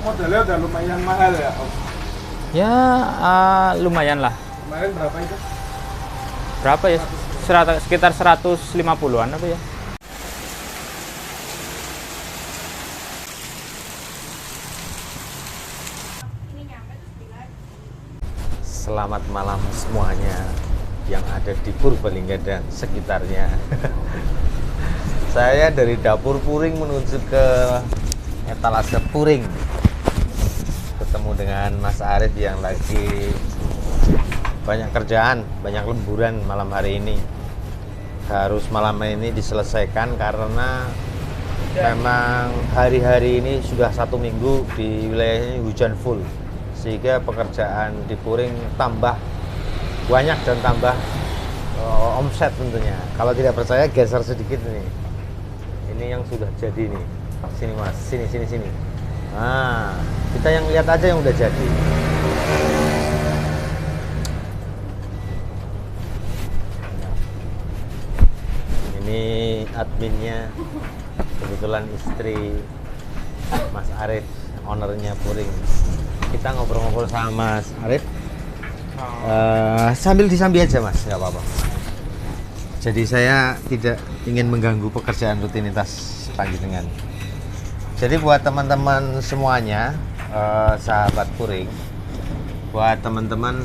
modelnya udah lumayan mahal ya Om? Ya lumayan lah. Kemarin berapa itu? Berapa ya? Sekitar 150-an apa ya? Selamat malam semuanya yang ada di Purbalingga dan sekitarnya. Saya dari dapur Puring menuju ke etalase Puring. Ketemu dengan Mas Arif yang lagi banyak kerjaan, banyak lemburan malam hari ini. Harus malam ini diselesaikan karena memang hari-hari ini sudah 1 minggu di wilayah ini hujan full, sehingga pekerjaan di Puring tambah banyak dan tambah omset tentunya. Kalau tidak percaya geser sedikit nih. Ini yang sudah jadi nih. Sini Mas, sini. Nah, kita yang lihat aja yang udah jadi. Ini adminnya, kebetulan istri Mas Arif, ownernya Puring. Kita ngobrol-ngobrol sama Mas Arif. Sambil disambi aja Mas, nggak apa-apa. Jadi saya tidak ingin mengganggu pekerjaan rutinitas panjenengan. Jadi buat teman-teman semuanya, sahabat Puring, buat teman-teman,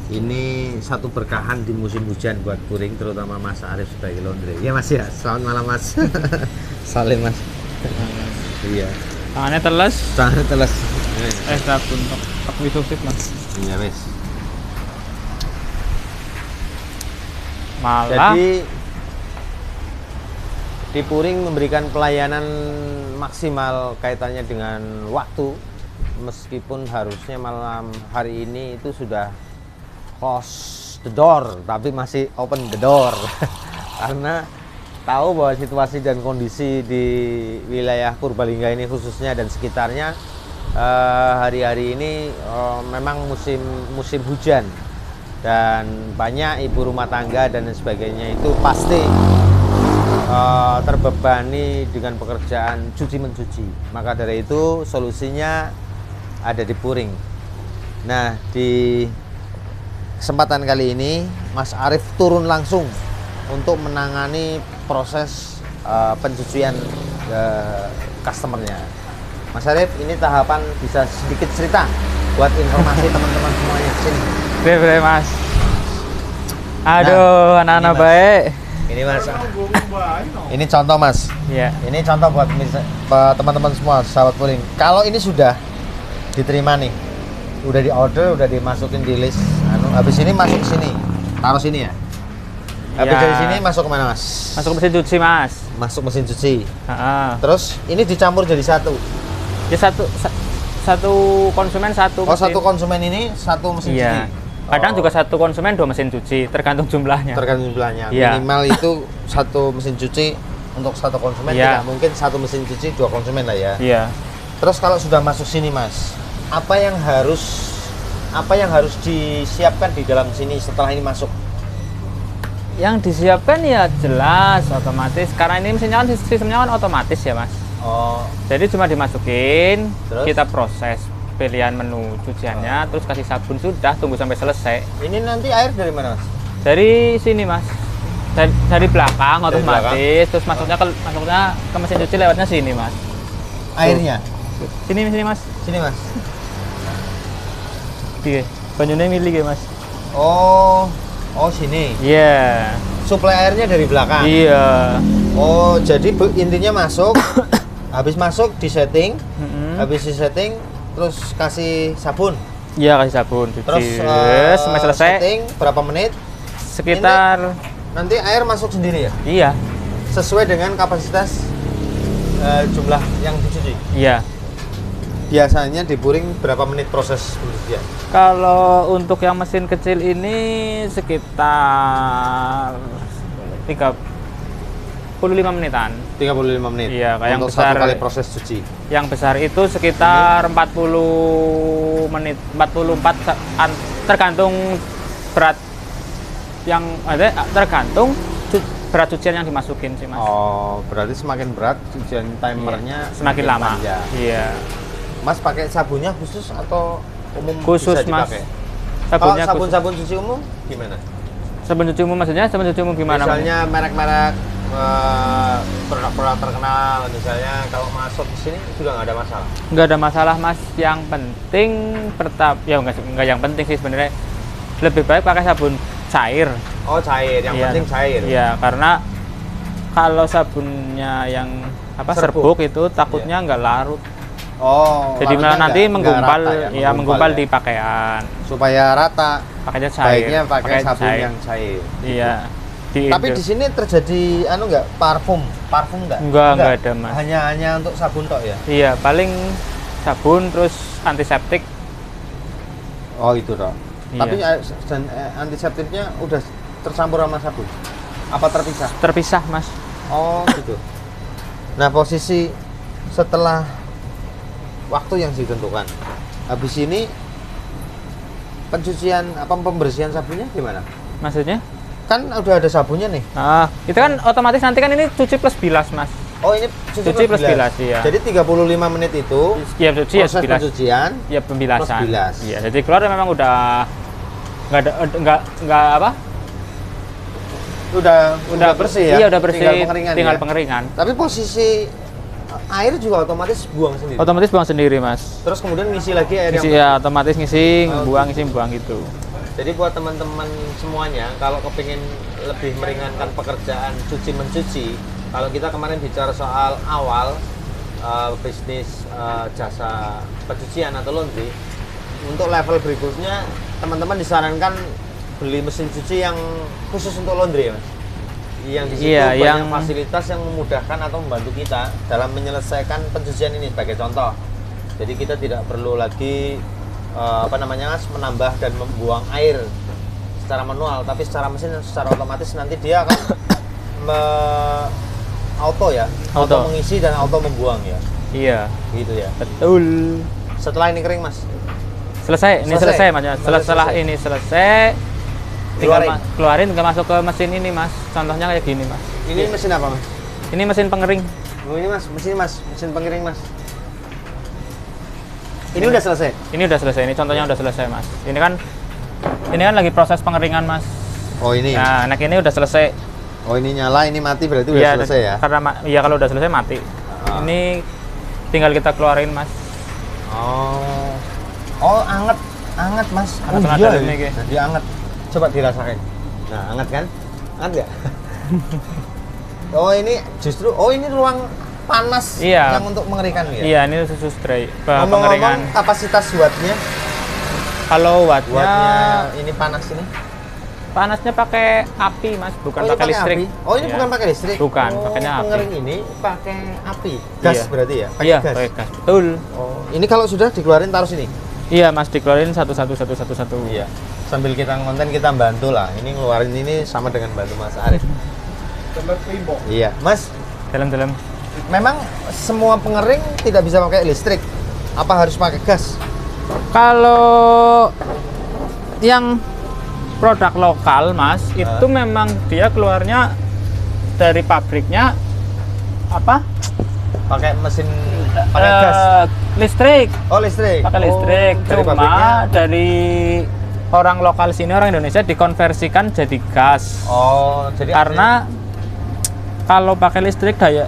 ini satu berkahan di musim hujan buat Puring, terutama Mas Arif sebagai laundry. Ya Mas ya, selamat malam Mas. Salim Mas. Iya. Tangannya teles. Sabun untuk akuisufit Mas. Iya Mas. Malah. Jadi di Puring memberikan pelayanan maksimal kaitannya dengan waktu, meskipun harusnya malam hari ini itu sudah close the door, tapi masih open the door. Karena tahu bahwa situasi dan kondisi di wilayah Purbalingga ini khususnya dan sekitarnya hari-hari ini memang musim hujan, dan banyak ibu rumah tangga dan sebagainya itu pasti terbebani dengan pekerjaan cuci-mencuci. Maka dari itu solusinya ada di Puring. Nah, di kesempatan kali ini Mas Arif turun langsung untuk menangani proses pencucian customernya. Mas Arif, ini tahapan bisa sedikit cerita buat informasi teman-teman semuanya. Sini. Boleh Mas. Aduh, anak-anak baik. Ini Mas. Ini contoh Mas. Iya. Ini contoh buat teman-teman semua sahabat Puring. Kalau ini sudah diterima nih, udah di order, udah dimasukin di list. Habis ini masuk ke sini, taruh sini ya. Habis dari sini masuk kemana Mas? Masuk ke mesin cuci Mas. Masuk mesin cuci. Terus ini dicampur jadi satu. ya satu konsumen satu. Oh, satu konsumen ini satu mesin cuci. Kadang juga satu konsumen 2 mesin cuci, tergantung jumlahnya. Tergantung jumlahnya. Iya. Minimal itu satu mesin cuci untuk satu konsumen. Iya. Tidak mungkin satu mesin cuci 2 konsumen lah ya. Iya. Terus kalau sudah masuk sini Mas, apa yang harus disiapkan di dalam sini setelah ini masuk? Yang disiapkan ya jelas otomatis, karena ini mesinnya kan sistemnya kan otomatis ya Mas. Oh, Jadi cuma dimasukin, terus? kita proses pilihan menu cuciannya, terus kasih sabun, sudah, tunggu sampai selesai. ini nanti air dari mana Mas? Dari sini Mas, dari belakang Dari otomatis, terus masuknya ke mesin cuci lewatnya sini Mas. Airnya? Sini Mas. Sini Mas. Iya, banyunya milih ya Mas. Oh sini. Iya. Suplai airnya dari belakang. Iya. Oh, jadi intinya masuk, habis masuk di setting, habis di setting, terus kasih sabun. Iya, kasih sabun. Cuci. Terus sampai selesai. setting berapa menit? Sekitar. Nanti air masuk sendiri ya? Iya. Sesuai dengan kapasitas jumlah yang dicuci. Iya. Biasanya di Puring berapa menit proses pencucian? Kalau untuk yang mesin kecil ini sekitar 35 menitan. 35 menit. Iya, kayak yang untuk besar. satu kali proses cuci. Yang besar itu sekitar 40 menit, 44 tergantung berat yang ada, tergantung berat cucian yang dimasukin sih Mas. Oh, berarti semakin berat cucian timernya Semakin lama. panjang. Iya. Mas pakai sabunnya khusus atau umum Khusus, bisa Mas. dipakai? Sabunnya Kalau khusus. sabun cuci umum gimana? Sabun cuci umum maksudnya sabun cuci umum gimana? Misalnya merek-merek produk-produk terkenal, misalnya kalau masuk ke sini juga nggak ada masalah. Nggak ada masalah Mas, yang penting ya nggak yang penting sih sebenarnya, lebih baik pakai sabun cair. Oh cair, yang Iya, penting cair. Iya, karena kalau sabunnya yang serbuk itu takutnya nggak larut. Oh. Jadi malah larutnya nanti nggak menggumpal, rata ya menggumpal ya. di pakaian. Supaya rata, Pakainya cair. baiknya pakai sabun cair. yang cair. Iya. Tapi di sini terjadi nggak parfum nggak? Enggak ada Mas. Hanya untuk sabun tok ya? Iya, paling sabun terus antiseptik. Oh itu toh. Iya. Tapi antiseptiknya udah tercampur sama sabun? Apa terpisah? Terpisah Mas. Oh gitu. Nah posisi setelah waktu yang ditentukan, habis ini pembersihan sabunnya gimana? Maksudnya? Kan udah ada sabunnya nih. Ah, itu kan otomatis nanti kan ini cuci plus bilas Mas. Oh ini Cuci plus bilas, iya. Jadi 35 menit itu Ya cuci ya proses bilas. pencucian. Ya pembilasan. Plus bilas. Iya, jadi keluar memang udah nggak apa? Udah bersih ya. Iya, udah bersih. Tinggal pengeringan. Tinggal pengeringan. Tapi posisi air juga otomatis buang sendiri. Otomatis buang sendiri Mas. Terus kemudian ngisi lagi air Ngisi yang ya otomatis ngisi, buang gitu. Jadi buat teman-teman semuanya, kalau kepingin lebih meringankan pekerjaan cuci-mencuci, kalau kita kemarin bicara soal awal bisnis jasa pencucian atau laundry, untuk level berikutnya teman-teman disarankan beli mesin cuci yang khusus untuk laundry ya Mas? Yang di situ Iya, banyak yang- fasilitas yang memudahkan atau membantu kita dalam menyelesaikan pencucian ini sebagai contoh. Jadi kita tidak perlu lagi Mas, menambah dan membuang air secara manual, tapi secara mesin, secara otomatis nanti dia akan auto Auto. mengisi dan auto membuang ya, Iya, gitu ya. betul. Setelah ini kering Mas, Selesai, ini Selesai. selesai Mas. Setelah Selesai. ini selesai, tinggal Keluarin. keluarin, tinggal masuk ke mesin ini Mas. Contohnya kayak gini Mas. ini mesin apa Mas? Ini mesin pengering. Oh, ini mesin pengering Mas. Ini udah selesai. Ini udah selesai, ini contohnya udah selesai Mas. Ini kan lagi proses pengeringan Mas. Oh ini. Nah, anak ini udah selesai. Oh ini nyala, ini mati berarti udah Iya, selesai ya? Karena iya kalau udah selesai mati. Ah. Ini tinggal kita keluarin Mas. Oh. Oh anget Mas. Anget oh, banget iya, dalamnya, Ki. Dia anget. Coba dirasakan. Nah anget kan? Anget nggak? Oh ini justru, ini ruang panas Iya. yang untuk mengeringkan ya? Iya, ini khusus dry pengeringan. Ngomong-ngomong kapasitas wattnya Kalau wattnya ini panas ini? panasnya pakai api Mas, bukan ini pakai listrik. api? Oh ini Iya. bukan pakai listrik? Bukan, Oh, pakainya api. pengering ini pakai api? Gas Iya. berarti ya? Pakai Iya, gas? pakai gas. Betul. Oh, ini kalau sudah dikeluarin taruh sini? Iya Mas, dikeluarin satu. Iya. Sambil kita ngonten kita bantu lah. Ini ngeluarin ini sama dengan bantu Mas Arif. Tempat primbok. Iya, Mas. Dalam-dalam. Memang semua pengering tidak bisa pakai listrik. Apa harus pakai gas? Kalau yang produk lokal Mas, itu memang dia keluarnya dari pabriknya apa? Pakai mesin pakai gas. Listrik. Oh, listrik. Pakai Oh, listrik. dari Cuma pabriknya. dari orang lokal sini, orang Indonesia dikonversikan jadi gas. Oh, jadi Karena kalau pakai listrik daya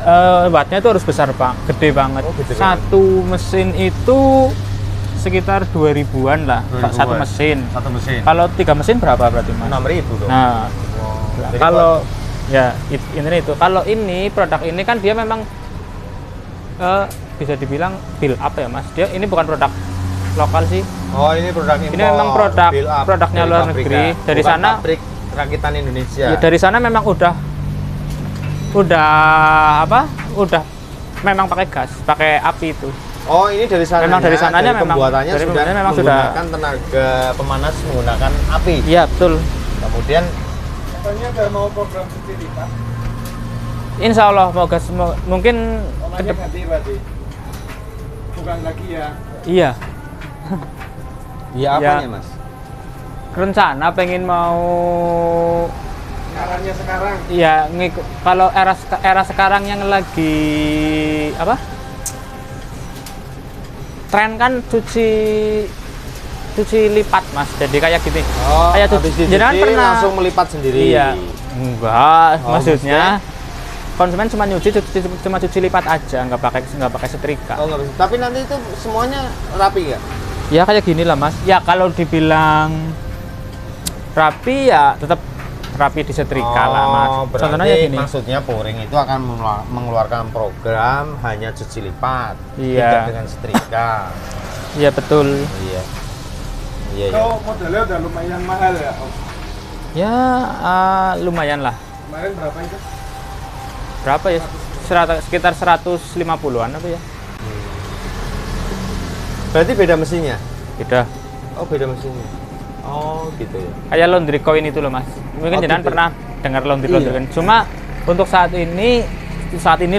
wattnya itu harus besar Pak, gede banget. Oh, gede Satu mesin itu sekitar 2000-an lah, 2000-an. satu mesin. satu mesin. Kalau 3 mesin berapa berarti Mas? 6.000 dong. Nah, Jadi kalau ya ini itu. Kalau ini produk ini kan dia memang bisa dibilang build up ya Mas. Dia ini bukan produk lokal sih. oh, ini produk impor. Ini memang produk- build up produknya dari luar pabriknya. negeri. Dari Bukan sana- pabrik rakitan Indonesia. Ya, dari sana memang udah memang pakai gas, pakai api itu. Oh, ini dari sana. Memang dari sananya memang- pembuatannya dari sudah pembuatannya memang sudah- menggunakan tenaga pemanas menggunakan api. Iya, betul. Kemudian Katanya udah mau program sendiri Pak. Insya Allah mau gas mungkin Namanya ganti berarti. Bukan lagi ya. iya. ya apanya, Mas? Rencana pengen mau Caranya sekarang. ya kalau era sekarang yang lagi apa? tren kan cuci lipat mas, jadi kayak gini. Oh, kayak habis dicuci jenengan pernah langsung melipat sendiri. Iya, enggak, Oh, maksudnya konsumen cuma cuma cuci lipat aja, nggak pakai setrika. Oh, nggak bisa. Tapi nanti itu semuanya rapi nggak? Ya kayak gini lah mas. Ya kalau dibilang rapi ya tetap rapi di setrika lah mas. Contohnya berarti gini. maksudnya pouring itu akan mengeluarkan program hanya cuci lipat, Iya. tidak dengan setrika. Iya betul. Iya. Iya, Itu iya. modelnya udah lumayan mahal ya Om. Ya lumayan lah. Kemarin berapa itu? Berapa ya? Sekitar 150-an apa ya? Berarti beda mesinnya? Beda. Oh, beda mesinnya. Oh, gitu ya. Kayak laundry coin itu loh mas. Mungkin Oh, jenengan gitu. pernah dengar laundry Iya. coin. Cuma untuk saat ini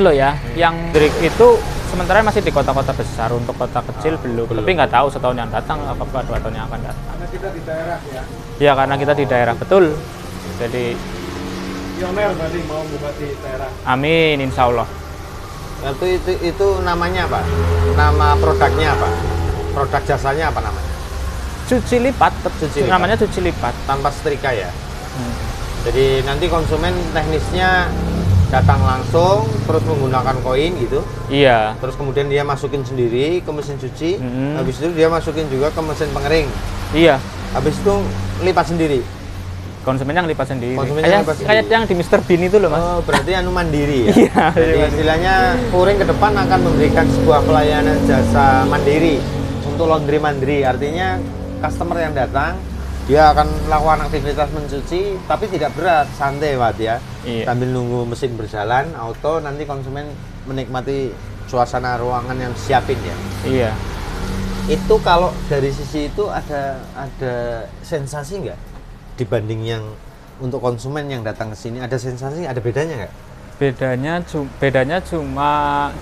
loh ya, yang trik itu sementara masih di kota-kota besar. Untuk kota kecil belum. belum. Tapi nggak tahu setahun yang datang apa 2 tahun yang akan datang. Karena kita di daerah ya. Ya karena kita di daerah betul. Jadi Pionir berarti mau buka di daerah. amin insya Allah. Itu namanya apa? Nama produknya apa? Produk jasanya apa namanya? Cuci lipat, Cuci lipat. namanya cuci lipat. Tanpa setrika ya. Hmm. Jadi nanti konsumen teknisnya datang langsung terus menggunakan koin gitu. Iya. Terus kemudian dia masukin sendiri ke mesin cuci. Hmm. Habis itu dia masukin juga ke mesin pengering. Iya. Habis itu lipat sendiri. Konsumen yang lipat sendiri. Konsumennya Kayak lipat sendiri. kayak yang di Mr. Bean itu loh mas. Oh, berarti anu mandiri ya? Iya, Jadi iya. istilahnya pouring ke depan akan memberikan sebuah pelayanan jasa mandiri untuk laundry mandiri. Artinya customer yang datang dia akan melakukan aktivitas mencuci tapi tidak berat, santai Wat ya. Iya. Sambil nunggu mesin berjalan auto, nanti konsumen menikmati suasana ruangan yang disiapin ya. Iya. Itu kalau dari sisi itu ada sensasi nggak dibanding yang untuk konsumen yang datang ke sini, ada sensasi, ada bedanya nggak? Bedanya cuma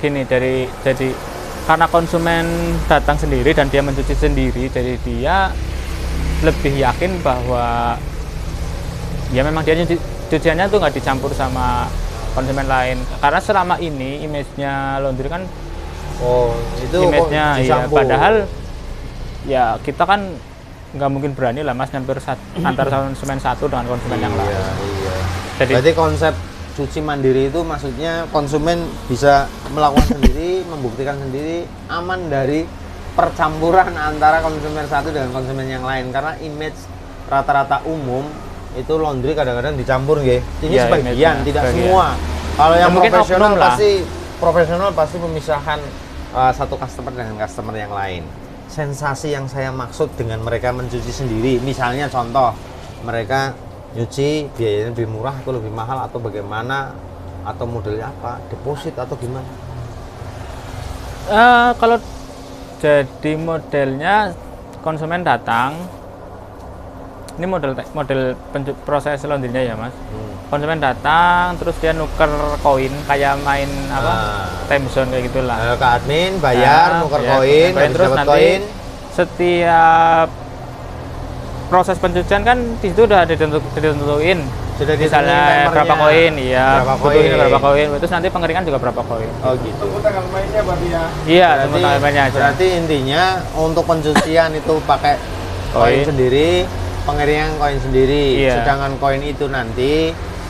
gini, jadi karena konsumen datang sendiri dan dia mencuci sendiri, jadi dia lebih yakin bahwa ya memang dia cuciannya tuh nggak dicampur sama konsumen lain. Karena selama ini image-nya laundry kan Oh, itu image-nya iya, dicampur. padahal ya kita kan nggak mungkin berani lah mas nyampur antara konsumen satu dengan konsumen yang lain. Iya. Jadi Berarti konsep cuci mandiri itu maksudnya konsumen bisa melakukan sendiri, membuktikan sendiri, aman dari percampuran antara konsumen satu dengan konsumen yang lain. Karena image rata-rata umum itu laundry kadang-kadang dicampur nggih. Ini Iya, sebagian, image-nya, tidak sebagian. semua. Kalau yang mungkin profesional pasti memisahkan satu customer dengan customer yang lain. Sensasi yang saya maksud dengan mereka mencuci sendiri, misalnya contoh mereka nyuci biayanya lebih murah atau lebih mahal atau bagaimana, atau modelnya apa, deposit atau gimana? Kalau jadi modelnya konsumen datang, ini model proses laundrynya ya mas. Konsumen datang, terus dia nuker koin kayak main time zone kayak gitulah. Ke admin bayar, nuker koin, habis terus dapat nanti koin. setiap proses pencucian kan di situ udah ditentuin. Sudah Misalnya ditentuin berapa timernya. koin, iya, Berapa butuh ini koin. berapa koin, terus nanti pengeringan juga berapa koin. Oh gitu. Tunggu tanggal mainnya berarti ya. Iya, tunggu tanggal mainnya aja. Berarti intinya untuk pencucian itu pakai koin Koin. sendiri, pengeringan koin sendiri. Iya. Sedangkan koin itu nanti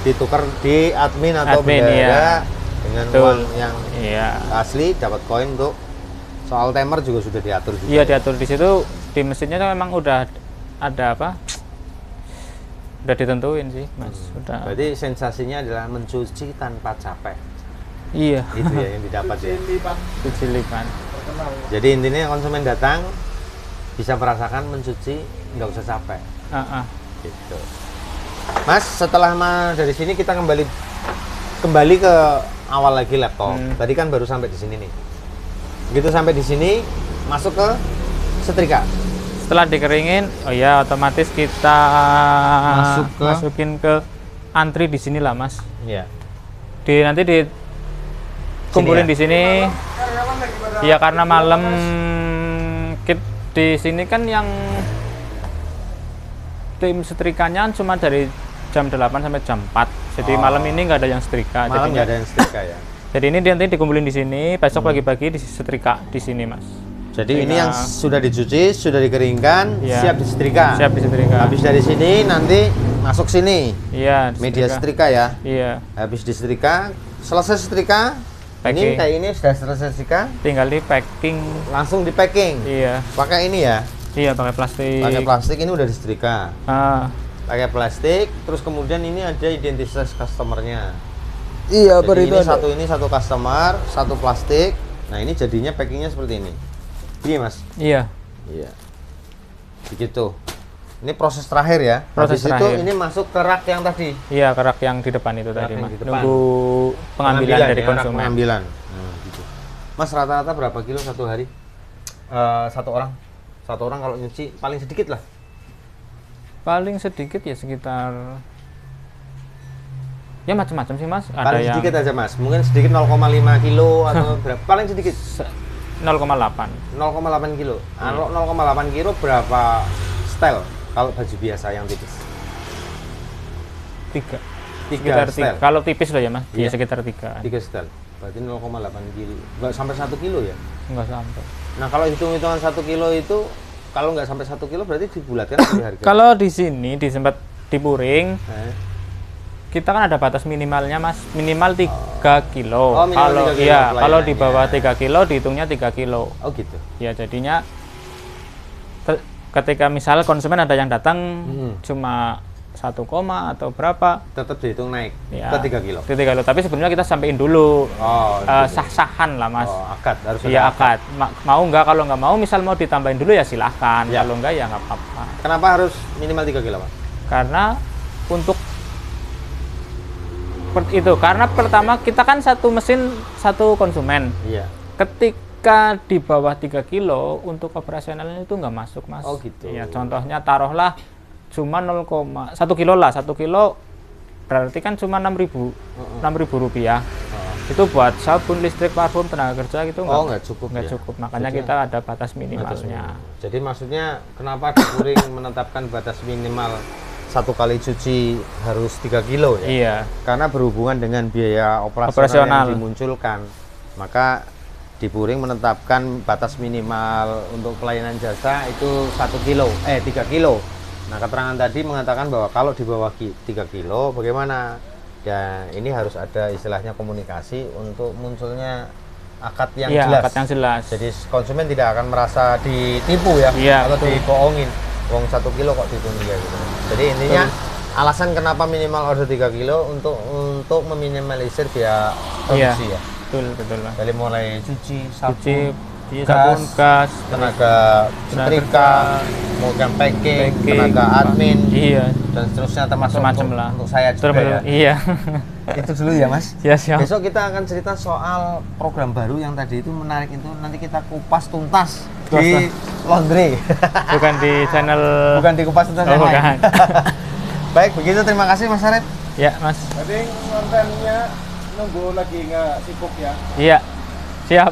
ditukar di admin atau Admin, bendahara iya. dengan Betul. uang yang Iya. asli, dapat koin untuk soal timer juga sudah diatur juga. Iya diatur di situ, di mesinnya tuh memang udah ada apa? Udah ditentuin sih, mas. Udah. Berarti sensasinya adalah mencuci tanpa capek. Iya. Itu ya yang didapat ya. Cuci lipat Cuci lipat. terkenal. Jadi intinya konsumen datang bisa merasakan mencuci nggak usah capek. Gitu. Mas, setelah dari sini kita kembali ke awal lagi laptop. Tadi kan baru sampai di sini nih. Begitu sampai di sini, masuk ke setrika. Setelah dikeringin, oh ya otomatis kita masukin ke antri di sini lah, mas. Iya. Nanti dikumpulin Sini ya? di sini. Karyawan lagi pada Iya karena malam di sini kan yang tim setrikanya cuma dari jam 8 sampai jam 4. Jadi malam ini nggak ada yang setrika. Malam nggak ada yang setrika ya. Jadi ini nanti dikumpulin di sini, besok pagi-pagi di setrika di sini, mas. Jadi ini Sehingga- yang sudah dicuci, sudah dikeringkan, Iya. siap disetrika. siap disetrika. Habis dari sini nanti masuk sini. Iya, Media disetrika. setrika ya. Iya, Habis disetrika, selesai setrika. Ini Packing. kayak ini sudah selesai setrika, tinggal di packing. langsung di packing. Iya, Pakai ini ya. iya pakai plastik. Pakai plastik ini udah disetrika. Ah, Pakai plastik, terus kemudian ini ada identitas customernya. iya, Jadi ini satu customer, satu plastik. Nah, ini jadinya packingnya seperti ini. Iya, Mas. Iya, Iya. Begitu. Ini proses terakhir ya. Proses Habis terakhir. itu ini masuk ke rak yang tadi. iya kerak yang di depan itu Kerak tadi, yang Mas. di depan. Nunggu pengambilan dari ya, rak konsumen. pengambilan. Nah, gitu. Mas, rata-rata berapa kilo satu hari? Satu orang. Satu orang kalau nyuci paling sedikit lah. Paling sedikit ya sekitar ya macam-macam sih, Mas. Ada Paling yang sedikit aja, Mas. Mungkin sedikit 0,5 kilo atau berapa? Paling sedikit 0,8. 0,8 kilo. Kalau 0,8 kilo berapa setel kalau baju biasa yang tipis? 3. Tiga Sekitar setel. 3. Kalau tipis loh ya, Mas. Iya. Iya, sekitar 3. 3 setel. Berarti 0,8 kilo. Nggak sampai 1 kilo ya? Enggak sampai. Nah, kalau hitung-hitungan 1 kilo itu kalau nggak sampai 1 kilo berarti dibulatkan dari harga. Kalau di sini di sempat di Puring, Eh, kita kan ada batas minimalnya, Mas. Minimal 3 kilo. Oh, minimal Kalau 3 kilo iya, kalau di pelayanannya. bawah 3 kilo dihitungnya 3 kilo. Oh gitu. Ya, jadinya ketika misal konsumen ada yang datang cuma 1, atau berapa, Tetap dihitung naik ya, ke 3 kilo. ke 3 kilo. Tapi sebelumnya kita sampein dulu Oh, gitu. sah-sahan lah, Mas. Oh, akad harus Iya, ada akad. akad. Mau nggak? Kalau nggak mau, misal mau ditambahin dulu ya silahkan. Ya. Kalau nggak ya nggak apa-apa. Kenapa harus minimal 3 kilo, Pak? Karena untuk itu, karena pertama kita kan satu mesin satu konsumen. Iya. Ketika di bawah 3 kilo untuk operasionalnya itu nggak masuk, Mas. Oh, gitu. Ya, contohnya taruhlah cuma 1 kilo lah, 1 kilo berarti kan cuma 6.000 rupiah. Itu buat sabun, listrik, parfum, tenaga kerja gitu Oh, nggak cukup nggak ya? cukup. Makanya Jadi kita ada batas Batas minimalnya. minimal. Jadi maksudnya kenapa di Puring menetapkan batas minimal 1 kali cuci harus 3 kilo ya? Iya. Karena berhubungan dengan biaya operasional, Operasional. yang dimunculkan. Maka di Puring menetapkan batas minimal untuk pelayanan jasa itu 3 kilo. Nah, keterangan tadi mengatakan bahwa kalau di bawah 3 kilo bagaimana? Dan ini harus ada istilahnya komunikasi untuk munculnya akad yang Iya, jelas. akad yang jelas. Jadi konsumen tidak akan merasa ditipu ya, Iya, atau betul. dibohongin. Wong 1 kilo kok dihitung dia gitu. Jadi intinya alasan kenapa minimal order 3 kilo untuk meminimalisir biaya Iya. produksi ya. Betul, Mas. Dari mulai cuci, sabun, Cuci, sabun, gas, tenaga setrika, kemudian packing, tenaga admin, iya, dan seterusnya termasuk macam-macam untuk, lah. untuk saya juga ya. Iya. Itu dulu ya, Mas. Ya, siap. Besok kita akan cerita soal program baru yang tadi itu menarik itu, nanti kita kupas tuntas di laundry. Bukan di channel. Bukan di kupas tuntas yang bukan. lain. Baik, begitu, terima kasih Mas Arif. Ya, Mas. Jadi kontennya nunggu lagi nggak sibuk ya Iya. Siap.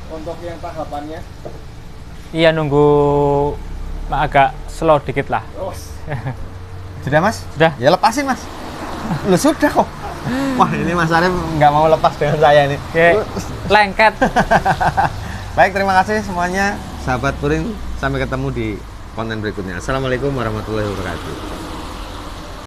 untuk yang tahapannya. Iya, nunggu agak slow dikit lah. Oh, Sudah, Mas? Sudah. Ya lepasin, Mas. Lu sudah kok. Wah, ini Mas Arif nggak mau lepas dengan saya nih. Oke. Lengket. Baik, terima kasih semuanya. Sahabat Puring, sampai ketemu di konten berikutnya. Assalamualaikum warahmatullahi wabarakatuh.